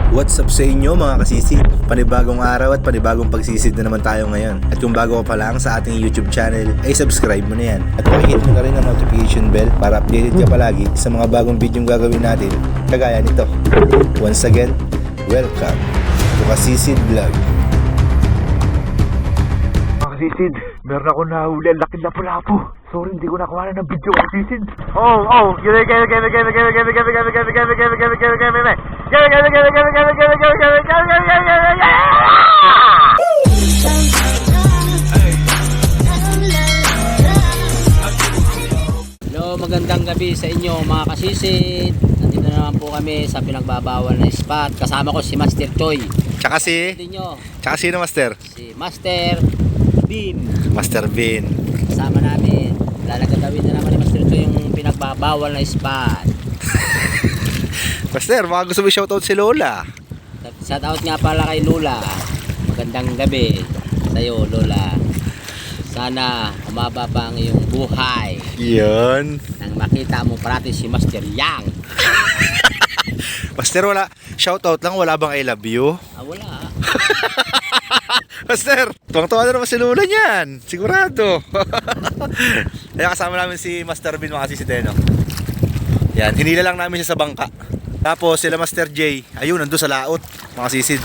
What's up sa inyo mga kasisid? Panibagong araw at panibagong pagsisid na naman tayo ngayon. At kung bago ka pa lang sa ating YouTube channel, ay subscribe mo na yan. At pakihit mo na rin ang notification bell para updated ka palagi sa mga bagong video gagawin natin kagaya nito. Once again, welcome to Kasisid Vlog. Mga kasisid, meron ako nahuli ang laki na pulapo. Sorry, hindi ko nakuha ng video mga kasisid. Oh, give me. Hello, magandang gabi sa inyo mga kasisid. Nandito naman po kami sa pinagbabawal na spot. Kasama ko si Master Choi. Tsaka sino Master? Si Master Bean. Master Bean. Kasama namin. Lalagawin na naman ni Master Choi yung pinagbabawal na spot. Master, baka gusto mo shoutout si Lola. Shout out nga pala kay Lola. Magandang gabi sa'yo, Lola. Sana umaba pa ang iyong buhay Yun. nang makita mo parati si Master Yang. Master, wala. Shoutout lang, wala bang I love you? Wala. Master, tuwang-tuwa na naman si Lola niyan. Sigurado. Kaya kasama namin si Master Bean mga kasisid, no? Yan, hinila lang namin siya sa bangka. Tapos sila Master J, ayun, nandun sa laot, mga sisid.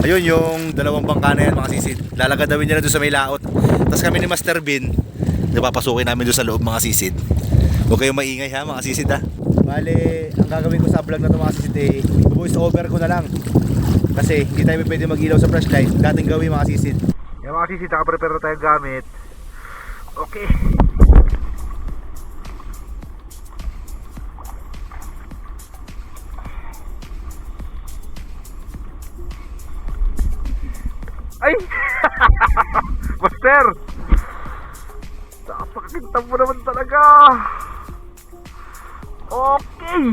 Ayun yung dalawang bangka na yan, mga sisid. Lalagadawin niya na doon sa may laot. Tapos kami ni Master Bean, napapasukin namin doon sa loob, mga sisid. Huwag kayong maingay ha, mga sisid ha. Bale, ang gagawin ko sa vlog na ito, mga sisid, voice over ko na lang. Kasi hindi tayo pwede mag-ilaw sa flashlight. Dating gawin, mga sisid. Yan mga kasisid, nakaprepare na tayong gamit. Okay. Ay! Master! Napakakinta mo naman talaga! Okay!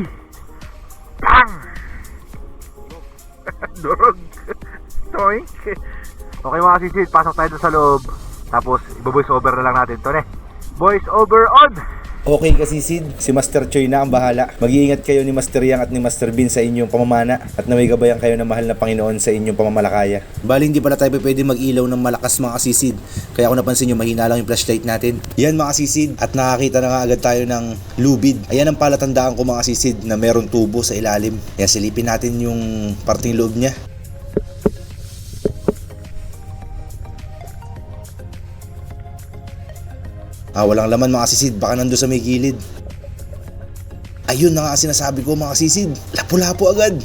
Bang! Durog! Toink! Okay mga sisid, pasok tayo doon sa loob. Tapos, i-voice over na lang natin ito, ne? Voice over on! Okay kasisid, si Master Choi na ang bahala. Mag-iingat kayo ni Master Yang at ni Master Bean sa inyong pamamana at naway gabayan kayo ng mahal na Panginoon sa inyong pamamalakaya. Bali hindi pala tayo pwede mag-ilaw ng malakas mga kasisid. Kaya kung napansin nyo, mahina lang yung flashlight natin. Yan mga kasisid, at nakakita na nga agad tayo ng lubid. Ayan ang palatandaan ko mga kasisid na meron tubo sa ilalim. Kaya silipin natin yung parting loob niya. Walang laman mga kasisid, baka nando sa may gilid. Ayun na nga sinasabi ko mga kasisid, lapu-lapu agad.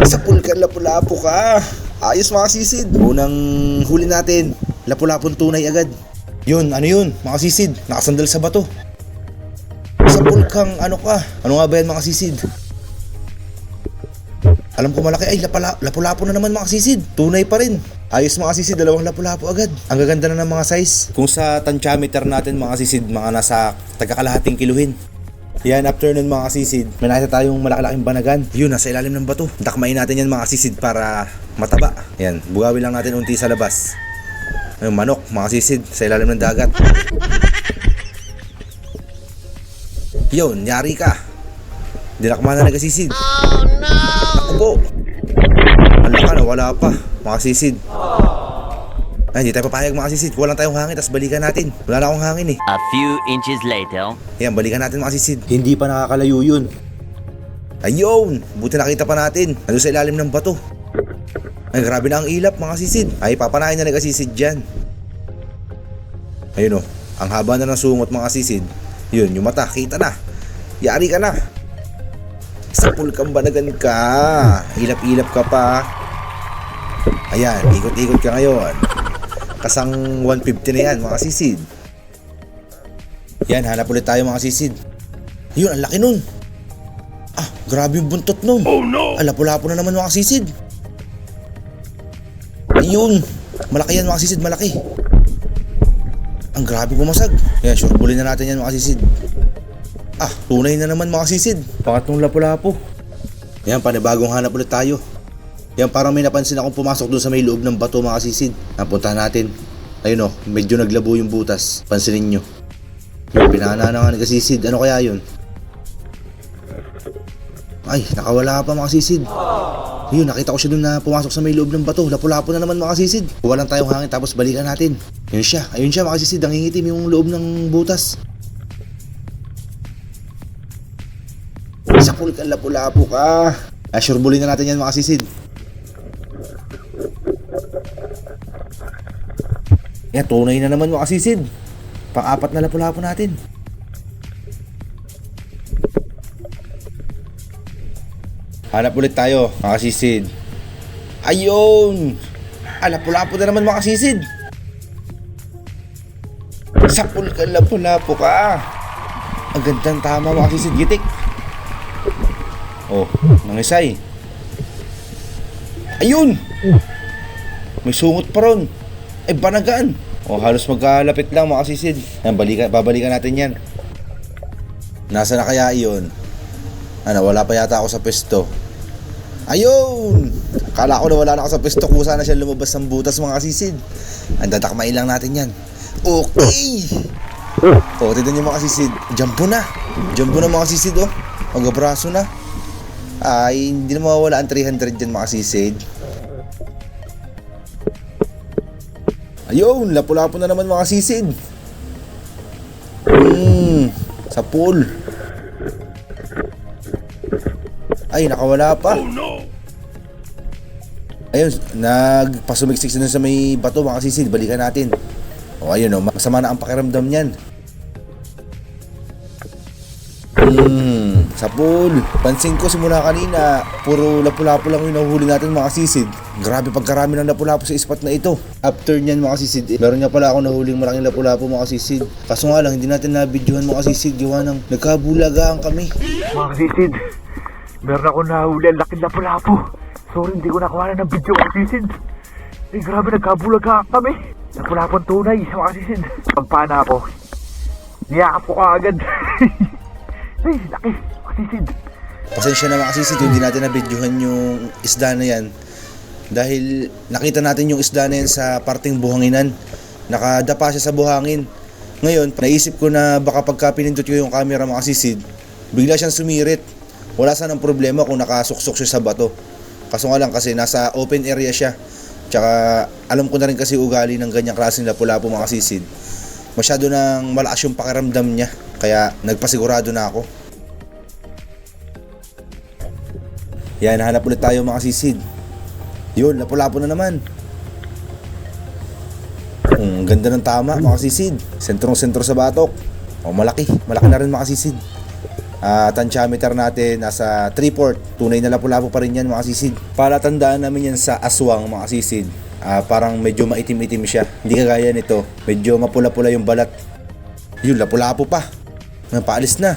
Sa pulkan, lapu-lapu ka. Ayos mga kasisid. Unang huli natin, lapu-lapun tunay agad. Yun, ano yun mga kasisid, nakasandal sa bato. Sa pulkang ano ka, ano nga ba yan mga kasisid? Alam ko malaki, ay lapu-lapu na naman mga kasisid. Tunay pa rin. Ayos mga kasisid, dalawang lapu-lapu agad. Ang gaganda na ng mga size. Kung sa tansyameter natin mga kasisid, mga nasa tagkakalahating kiluhin. Yan, after nun mga kasisid, may nakita tayong malaki-laking banagan. Yun, nasa ilalim ng bato. Dakmain natin yan mga kasisid para mataba. Yan, bugawin lang natin unti sa labas. Ayun, manok mga kasisid, sa ilalim ng dagat. Yun, yari ka. Dinakma na nagkasisid. Oh no! Ako po. Ang laka na, wala pa. Mga kasisid. Ay, hindi tayo papayag mga kasisid. Walang tayong hangin, tas balikan natin. Wala na akong hangin eh. A few inches later. Yan, balikan natin mga kasisid. Hindi pa nakakalayo yun. Ayun! Buti nakita pa natin. Nandun sa ilalim ng bato. Ay, grabe na ang ilap mga kasisid. Ay, papanahin na nagkasisid dyan. Ayun o. Ang haba na ng sungot mga kasisid. Yun, yung mata, kita na. Yari ka na. Sa pulkang banagan ka. Ilap-ilap ka pa. Ayan, ikot-ikot ka ngayon. Kasang 150 na yan mga kasisid. Yan, hanap ulit tayo mga kasisid. Yun, ang laki nun. Grabe yung buntot nun. Oh no! Lapu-lapu na naman mga kasisid. Ayun, malaki yan mga kasisid, malaki. Ang grabe bumasag. Yan, sure bully na natin yan mga kasisid. Tunay na naman mga kasisid. Pangatlong lapu-lapu. Yan, panibagong hanap ulit tayo. Yan, parang may napansin akong pumasok doon sa may loob ng bato mga kasisid. Napunta natin. Ayun o, medyo naglabo yung butas. Pansinin nyo. Yung pinana na nga nagkasisid. Ano kaya yun? Ay, nakawala pa mga kasisid. Ayun, nakita ko siya dun na pumasok sa may loob ng bato. Lapu-lapo na naman mga kasisid. Walang tayong hangin tapos balikan natin. Ayun siya mga kasisid. Nangingitim yung loob ng butas. Sapul ka, lapu-lapo ka. Surebulin na natin yan mga kasisid. Yan, tunay na naman mga kasisid. Pang-apat na lapu-lapo natin. Hanap ulit tayo, mga kasisid. Ayun! Lapu-lapo na naman mga kasisid. Sapul ka, lapu-lapo ka. Ang gandang tama mga kasisid. Gitik. Oh, nangisay. Ayun! May sungot pa ron. Ay, banagaan. Oh, halos magkalapit lang mga kasisid. Yan, babalikan natin yan. Nasa na kaya iyon? Wala pa yata ako sa pwesto. Ayun! Akala ko na wala na ako sa pwesto. Kusa na siya lumabas ng butas mga kasisid. Ang dadakmain lang natin yan. Okay! Oh, tignan niyo mga kasisid. Jumbo na mga kasisid, oh. Magabraso na. Ay, hindi na mawawala ang 300 dyan mga kasisid. Ayun, lapu-lapo na naman mga kasisid. Sa pool. Ay, nakawala pa. Oh, no. Ayun, nagpasumiksik na sa may bato mga kasisid. Balikan natin. O ayun, masama na ang pakiramdam niyan. Sa pool. Pansin ko simula kanina, puro lapu-lapo lang yung nahuhuli natin mga kasisid. Grabe pagkarami ng lapu-lapo sa spot na ito. After niyan mga kasisid, meron nga pala ako nahuling malaking lapu-lapo mga kasisid. Kaso nga lang, hindi natin nabidyohan mga kasisid. Gawa ng nagkabulagaan kami. Mga kasisid, meron ako nahuli ang laking lapu-lapo. Sorry, hindi ko nakuha ng video mga kasisid. Grabe, nagkabulaga kami. Lapu-lapong tunay mga kasisid. Pagpana ako, niyakap ko kaagad. Ay, laki, kasisid. Pasensya na mga kasisid, hindi natin nabidyohan yung isda na yan. Dahil nakita natin yung isda na yan sa parting buhanginan. Nakadapa siya sa buhangin. Ngayon, naisip ko na baka pagka pinindot ko yung camera mga kasisid, bigla siyang sumirit. Wala sanang problema kung nakasuksok siya sa bato. Kaso nga lang kasi nasa open area siya. Tsaka alam ko na rin kasi ugali ng ganyang klaseng lapu-lapo mga kasisid. Masyado nang malakas yung pakiramdam niya. Kaya nagpasigurado na ako. Yan, hanap ulit tayo mga kasisid. Yun, lapu-lapo na naman. Ganda ng tama mga kasisid. Sentrong-sentro sa batok. Malaki na rin mga kasisid. Tansyameter natin nasa 3/4. Tunay na lapu-lapo pa rin yan mga kasisid. Palatandaan namin yan sa aswang mga kasisid. Parang medyo maitim-itim siya. Hindi kagaya nito, medyo mapula-pula yung balat. Yun, lapu-lapo pa. Paalis na.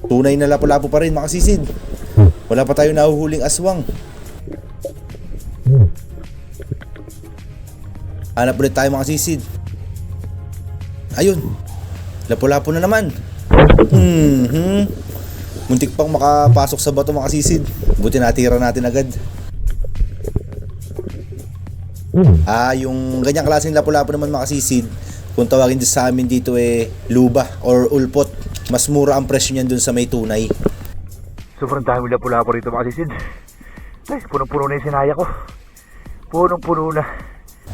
Tunay na lapu-lapo pa rin mga kasisid. Wala pa tayo nahuhuling aswang. Hanap ulit tayo mga kasisid. Ayun, lapu-lapo na naman. Muntik pang makapasok sa bato mga kasisid. Buti natira natin agad. Yung ganyang klaseng lapu-lapo naman mga kasisid, kung tawagin din sa amin dito luba or ulpot. Mas mura ang presyo niyan dun sa may tunay. Sobrang dami lapu-lapo rito mga kasisid. Ay, punong-puno na yung sinaya ko. Punong-puno na.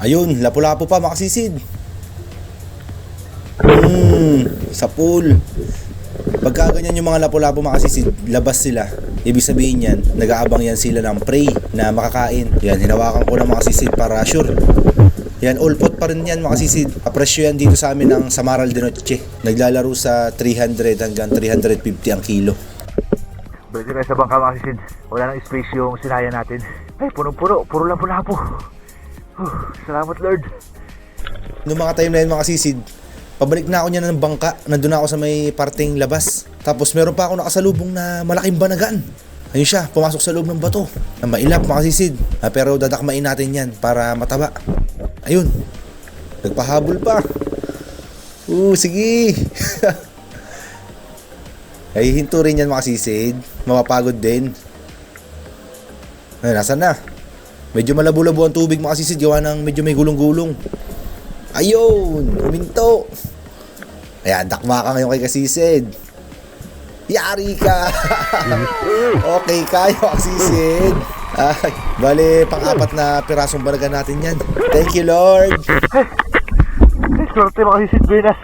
Ayun, lapu-lapo pa mga kasisid. Sa pool. Pagka ganyan yung mga lapu-lapo mga kasisid, labas sila. Ibig sabihin yan, nag-aabang yan sila ng prey na makakain. Yan, hinawakan ko na mga kasisid para sure. Yan, all pot pa rin yan mga kasisid. Presyo yan dito sa amin ng Samaral de Noche. Naglalaro sa 300 hanggang 350 ang kilo. Balik na sa bangka mga kasisid. Wala nang space yung sinaya natin. Ay, punong-puno, puro lapu-lapo. Salamat Lord. Noong mga time na yun mga kasisid, pabalik na ako niya ng bangka. Nandun ako sa may parting labas. Tapos meron pa ako nakasalubong na malaking banagan. Ayun siya, pumasok sa loob ng bato. Na mailap mga kasisid. Pero dadakmain natin yan para mataba. Ayun, nagpahabol pa. Sige. Ay, hinto rin yan mga kasisid. Mapapagod din. Ay, nasan na? Medyo malabo-labo ang tubig mga kasisid. Gawa ng medyo may gulong-gulong. Ayun, huminto. Ayan, dakma ka ngayon kay kasisid. Yari ka! Okay kayo, Asisid. Ay, bali, pang-apat na pirasong banagan natin yan. Thank you, Lord. Swerte mga sisid, buenas.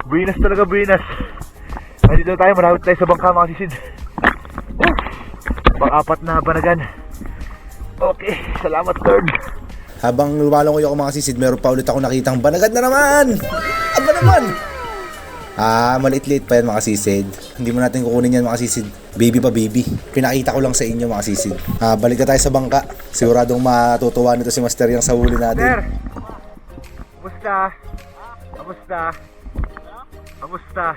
Buenas talaga, buenas. Nandito tayo, marami tayo sa bangka mga sisid. Pang-apat na banagan. Okay, salamat Lord. Habang lumalangoy ako mga sisid, meron pa ulit ako nakitang banagan na naman. Aba naman. Maliit-liit pa yan mga sisid. Hindi mo natin kukunin yan mga sisid. Baby pa baby. Pinakita ko lang sa inyo mga sisid. Balik na tayo sa bangka. Siguradong matutuwa nito si Master yung sa huli natin. Sir, kamusta? Kamusta? Kamusta?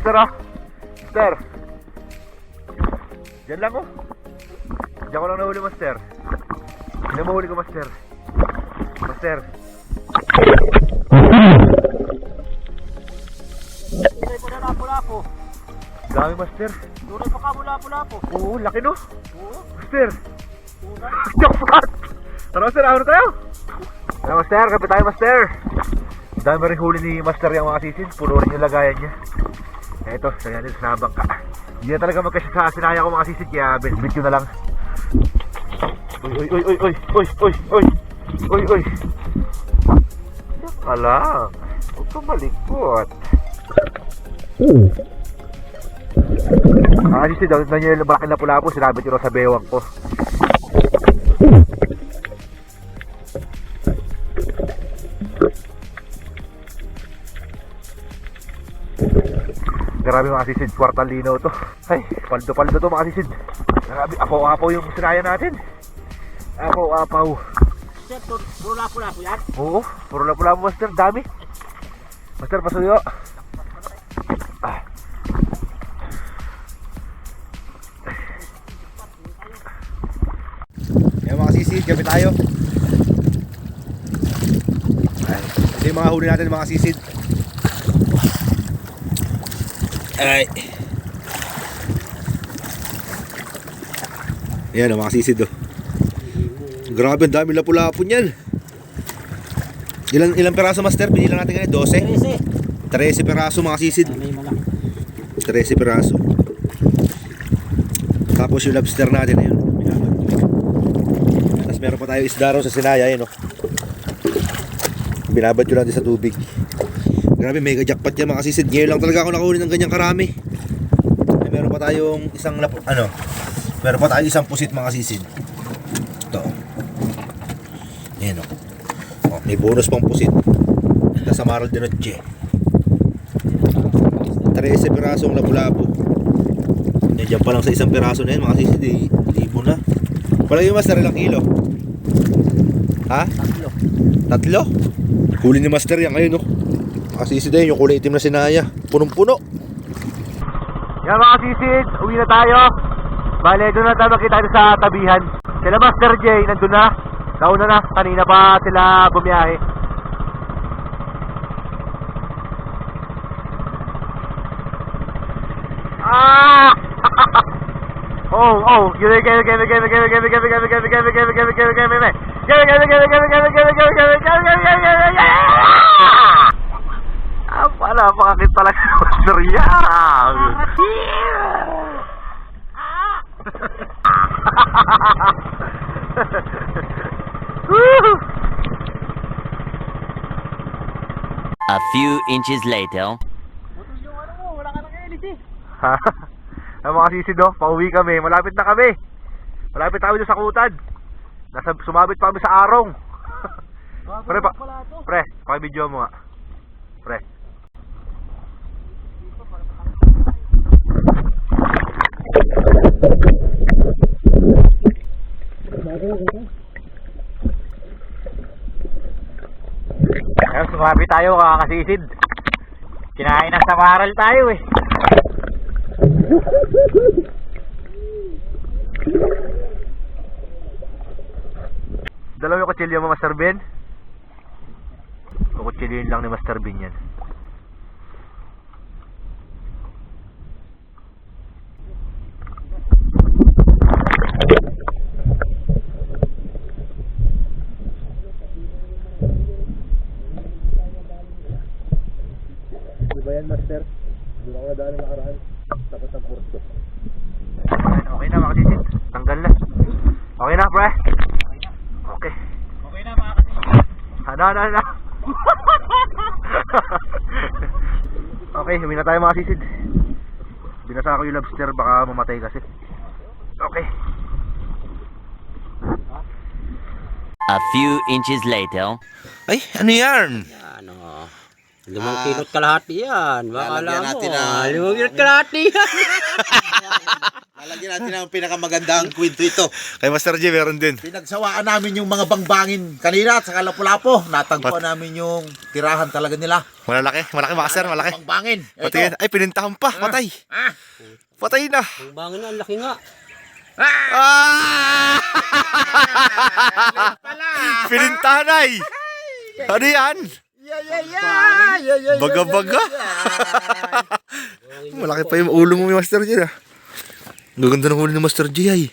Sir, Sir. Diyan lang oh. Diyan ko lang nahuli, Master. Diyan mahuli ko, Master. Master. Tunay pa na lapo-lapo. Dami, Master. Tunay pa ka mula-lapo. Oo, laki no. Master. Jackpot! Tara, Master, ano tayo? Tara, Master, kapit tayo, Master. Dami rin huli ni Master yung mga sisin. Puno rin yung lagayan niya. Eto, sanya din sa bangka. Hindi na talaga magkasya sa sinaya ko mga sisin, kaya bit ko na lang. Uy, uy, uy, uy, uy, uy, uy, uy, uy. Alam, huwag ka malikot. Sisin, daw na nyo yung malaki na pula po, sinabit nyo sa bewang ko. Grabe mga sisid, kwartal linaw to. Ay, paldo-paldo to mga sisid. Grabe, apaw-apaw yung sinaya natin. Apaw-apaw. Sir, puro lapo-lapo yan. Oo, puro lapu-lapu, Master, dami. Master, pasuyo. Yan mga sisid, gabi tayo. Ito yung mga huli natin mga sisid. Ay. Yan ang mga sisid oh. Grabe, ang dami lapu-lapu niyan. Ilang peraso, Master? Binilang natin ganyan, 12? 13 peraso mga sisid. May malaki. 13 peraso. Tapos yung lobster natin ayun. Tapos meron pa tayo isda raw sa sinaya ayun oh. Binabad ko natin sa tubig. Grabe, mega jackpot yan mga sisid. Ngayon lang talaga ako nakahuli ng ganyang karami. Ay, meron pa tayong isang meron pa tayong isang pusit mga sisid. Ito. Ayan o. Oh, may bonus pang pusit. Nasa Maral de Noche. 13 pirasong lapu-lapu. Nandiyan pa lang sa isang piraso na yan mga sisid eh. Libo na. Wala yung Master, ilang kilo? Ha? 3? Huli ni Master yan ngayon no. Kasi din yung kulay itim na sinaya, punong-puno. Yan mga sisid, uwi na tayo. Bale, doon na tayo makita sa tabihan. Sila Master J, nandun na. Nauna na, kanina pa sila bumiyahe. Oh, give me. Wala, makakit talaga sa Master yan. A few inches later. Ang mga sisid oh, pauwi kami, malapit na kami. Malapit na kami doon sa Kutad. Sumabit pa kami sa Arong. Pre, paki-video mo nga. Pre. Ayun, sumabit tayo kakasisid. Kinain ng samaral tayo eh. Dalawa yung kutsilyo mo, Master Ben? Kukutsilyoin lang ni Master Ben yan. Ayan, master. Doon ako nadaan ng nakaraan. Tapat ng kurso. Okay na mga kasisid. Tanggal na. Okay na, pre. Okay. Okay na mga kasisid. Ano. Okay, huwi na tayo mga kasisid. Binasa ko yung lobster, baka mamatay kasi. Okay. A few inches later. Ay, ano yan? Ano? 5 kilot kalahati yan. Baka Lalagyan alam mo. natin ng- 5 kilot kalahati yan. Lalagyan natin ang pinakamagandang kwento ito. Kay Master J, meron din. Pinagsawaan namin yung mga bangbangin kanina at saka lapu-lapo. Natagpuan namin yung tirahan talaga nila. Malaki, master, malaki. Bangbangin. Pati yan. Ay, pinintahan pa. Patay. Patay na. Ang bangin na, ang laki nga. Ah! Pinintahan ay. Ano yan? Baga-baga. Malaki pa yung ulo mo, Master J. Ah. Gaganda ng ulo ni Master J ay.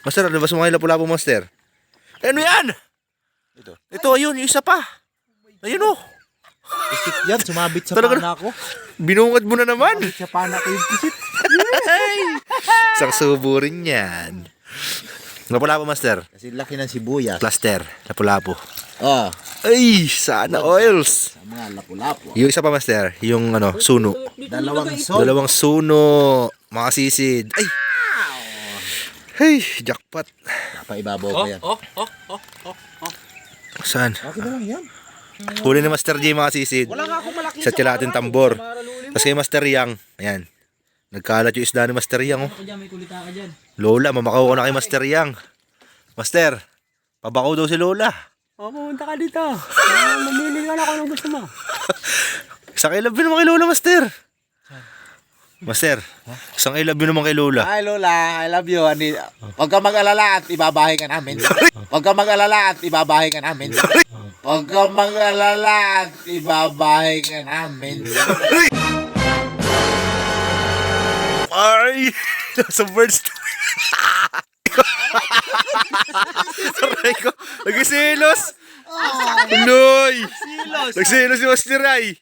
Master, labas mo kayo lapu-lapu, Master. Ano yan? Ito, ayun, yung isa pa. Ayun o. Yan, sumabit sa Talaga pana ko. Binungad mo na naman. Sa pana ko yung kisit. Isang subo rin yan. Lapu-lapu, Master. Kasi laki ng sibuyas. Plaster. Lapu-lapu. Oh, Ay, sana oils. sa mga lapu-lapo. Yung isa pa, Master. Yung ano, suno. Dalawang suno. Mga sisid. Ay! Hey, jackpot. Napaibabaw pa yan. Saan? Okay na lang yan. Huli ni Master J mga sisid. Wala nga akong malaki Sa Tilatin Tambor. Tapos kay Master Yang. Ayan. Nagkalat yung isda ni Master Yang. Oh. Lola, mamakaw ko na kay Master Yang. Master, pabakaw daw si Lola. Pumunta ka dito. Mamili ka na kung anong gusto mo. Isang I love you naman kay Lola, Master. Master, isang I love you naman kay Lola. Hi Lola, I love you. Huwag ka mag-alala at ibabahay ka namin. Huwag ka mag-alala at ibabahay ka namin. Huwag ka mag-alala at ibabahay ka namin. Ay! Nasa birds. Aray ko. Nagsilos. Loy. Nagsilos si Master Ay.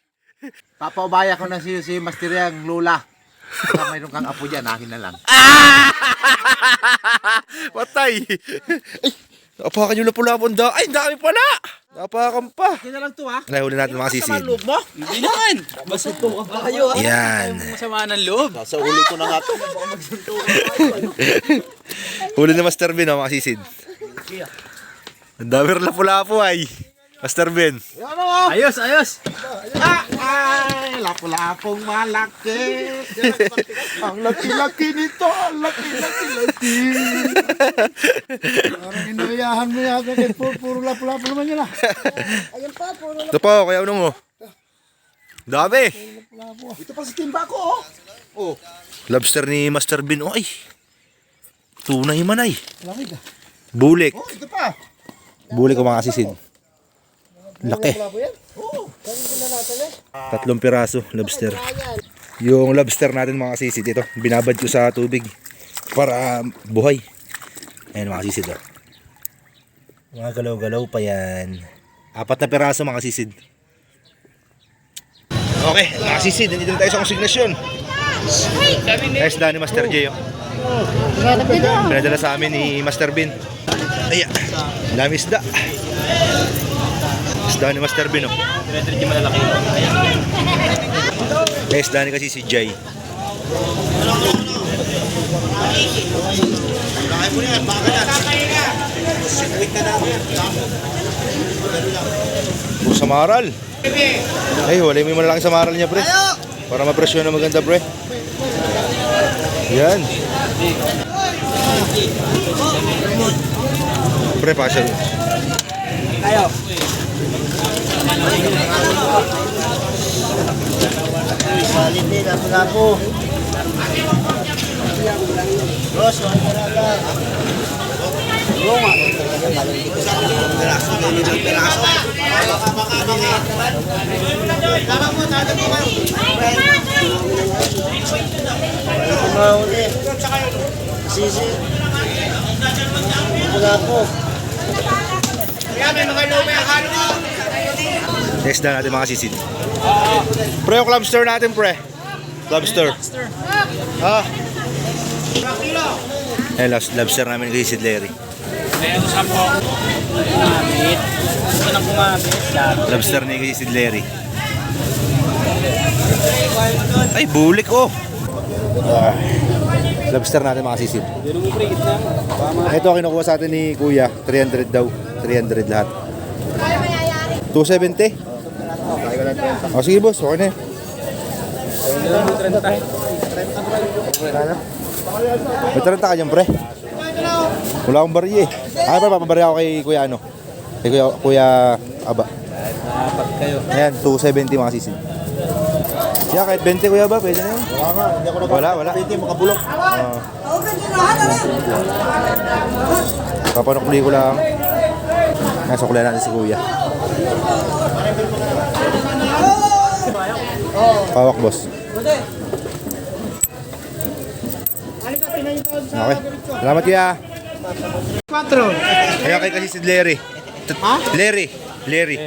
Papaubaya ko na si Master Yang, Lola. Baka mayroon kang apo dyan, akin na lang. Patay. Ay, napakan yung lapu-lapu. Ay, dami pala. Napakan pa. Akin na lang to ha. Nahuli natin mga sisid. mo? Hindi naman. Masunto ka pa kayo. Yan. Masama ng loob. Sa uli ko na nga to. Huli ni Master Ben, oh, mga sisid. Ang dami rin lapu-lapu ay. Master Ben. Ayos. Ay, lapu-lapong malaki. Ang laki-laki nito. Ang laki-laki. Parang inayahan mo yata kay puro lapu-lapu naman yun ah. Ito po, kaya unong mo. Dami. Ito pa si timba ko oh. Lobster ni Master Ben. Oh, ay. Tunay man ay. Lamig ah. Bulik. Oh, ito pa. Bulik ko mga sisid. Laki. 3 piraso lobster. Yung lobster natin mga sisid ito, binabad ko sa tubig para buhay. Ayan mga sisid. Oh. Mga galaw-galaw pa yan. 4 na piraso mga sisid. Okay, mga sisid, nandito na tayo sa konsignasyon. Isda ni Master J. Oh. Pinadala sa amin ni Master Bin. Ayan, dami isda. Isda ni Master Bin. Oh. May isda ni kasi si Jay. Puro samaral. Ay, wala mo yung malalaking samaral niya, pre. Para mapresyon na maganda, pre. Yan. Pre, pasya. Ayo. Test na natin mga sisid. Pre, yung clubster natin, pre. Clubster. Ah. Eh, lobster namin kay Sid Larry. Lobster ni kay Sid Larry. Ay, bulik oh. Lobster natin mga sisid. Ito kinukuha sa atin ni Kuya. 300 daw. 300 lahat. 270? O sige boss, okay na. May 30 ka dyan, pre. Wala akong bariya eh. Ay, pa, papabariya ako kay Kuya ano. Kay Kuya Aba. Ayan, 270 mga sisid. Kaya kahit 20 Kuya Aba, pwede na yun. Wala. 20 makabulok. Papanukli ko lang. Nasukli natin si Kuya. Pawak, boss. Okay. Salamat, Kuya. 4. Kaya kay kasi si Larry. Larry.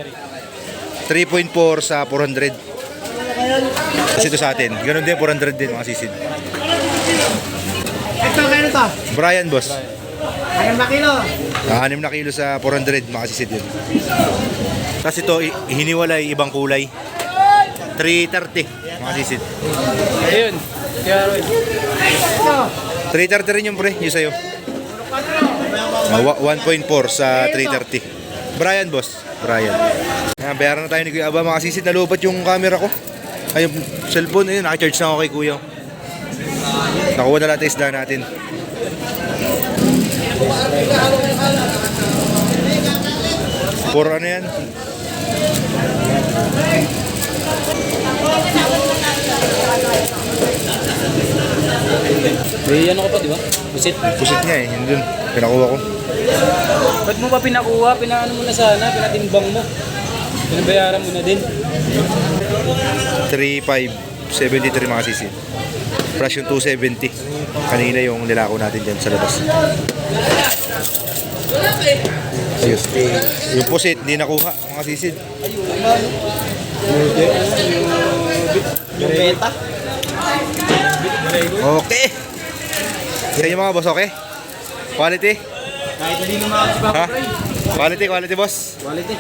3.4 sa 400. Kasi ito sa atin. Ganun din, 400 din mga sisid. Ito, kaya to? Brian, boss. 6 na kilo. 6 na kilo sa 400 mga sisid yun. Tapos ito, hiniwalay, ibang kulay. 330 mga sisid. Ayun. Kaya Roy. 330 rin yung pre, yung sa'yo. 1.4 sa 330. Brian, boss. Brian. Ayan, bayaran na tayo ni Kuya Aba mga sisid. Nalubat yung camera ko. Ay, yung cellphone, ayun, naka-charge na ako kay Kuya. Nakuha na lahat isda natin. For ano yan? May ano ka pa, di ba? Busit. Pusit niya eh, yun dun. Pinakuha ko. Ba't mo ba pinakuha? Pinaano mo na sana? Pinatimbang mo. Pinabayaran mo na din. 3,573 mga sisi. Plus yung 270. Kanina yung nilako natin dyan sa labas. Ayos. Yung pusit, hindi nakuha mga sisid. Yung beta? Okay. Sa inyo mga boss, okay? Quality? Kahit hindi naman ako si Papa Ha? Fry. Quality, boss. Quality.